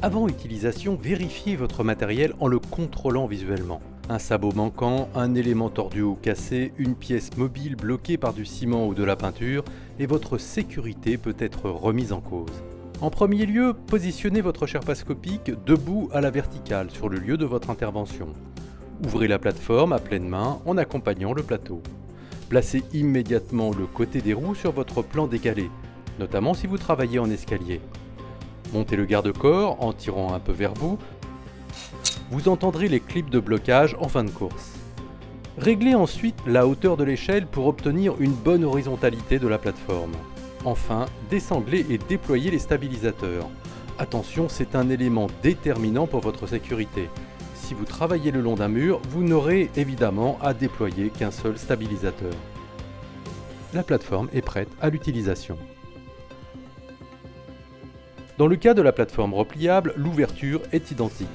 Avant utilisation, vérifiez votre matériel en le contrôlant visuellement. Un sabot manquant, un élément tordu ou cassé, une pièce mobile bloquée par du ciment ou de la peinture, et votre sécurité peut être remise en cause. En premier lieu, positionnez votre sherpascopique debout à la verticale sur le lieu de votre intervention. Ouvrez la plateforme à pleine main en accompagnant le plateau. Placez immédiatement le côté des roues sur votre plan décalé, notamment si vous travaillez en escalier. Montez le garde-corps en tirant un peu vers vous. Vous entendrez les clips de blocage en fin de course. Réglez ensuite la hauteur de l'échelle pour obtenir une bonne horizontalité de la plateforme. Enfin, désanglez et déployez les stabilisateurs. Attention, c'est un élément déterminant pour votre sécurité. Si vous travaillez le long d'un mur, vous n'aurez évidemment à déployer qu'un seul stabilisateur. La plateforme est prête à l'utilisation. Dans le cas de la plateforme repliable, l'ouverture est identique.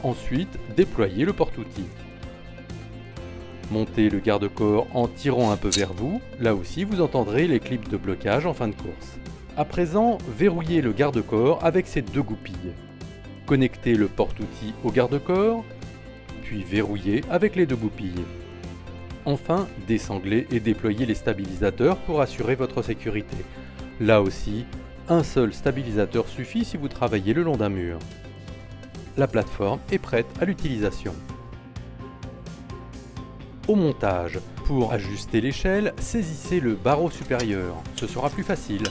Ensuite, déployez le porte-outils. Montez le garde-corps en tirant un peu vers vous. Là aussi, vous entendrez les clips de blocage en fin de course. À présent, verrouillez le garde-corps avec ses deux goupilles. Connectez le porte-outils au garde-corps, puis verrouillez avec les deux goupilles. Enfin, désanglez et déployez les stabilisateurs pour assurer votre sécurité. Là aussi, un seul stabilisateur suffit si vous travaillez le long d'un mur. La plateforme est prête à l'utilisation. Au montage, pour ajuster l'échelle, saisissez le barreau supérieur, ce sera plus facile.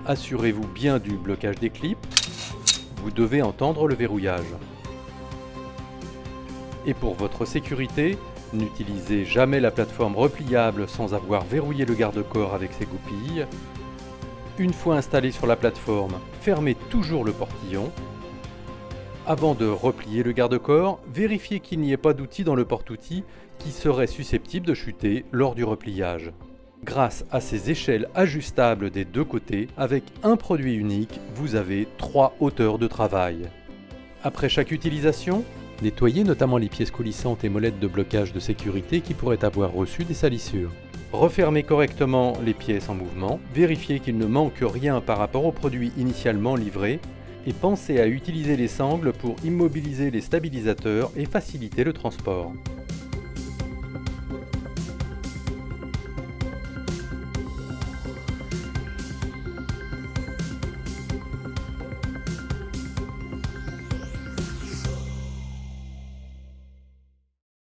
Assurez-vous bien du blocage des clips, vous devez entendre le verrouillage. Et pour votre sécurité, n'utilisez jamais la plateforme repliable sans avoir verrouillé le garde-corps avec ses goupilles. Une fois installé sur la plateforme, fermez toujours le portillon. Avant de replier le garde-corps, vérifiez qu'il n'y ait pas d'outil dans le porte-outils qui serait susceptible de chuter lors du repliage. Grâce à ces échelles ajustables des deux côtés, avec un produit unique, vous avez 3 hauteurs de travail. Après chaque utilisation, nettoyez notamment les pièces coulissantes et molettes de blocage de sécurité qui pourraient avoir reçu des salissures. Refermez correctement les pièces en mouvement, vérifiez qu'il ne manque rien par rapport au produit initialement livré, et pensez à utiliser les sangles pour immobiliser les stabilisateurs et faciliter le transport.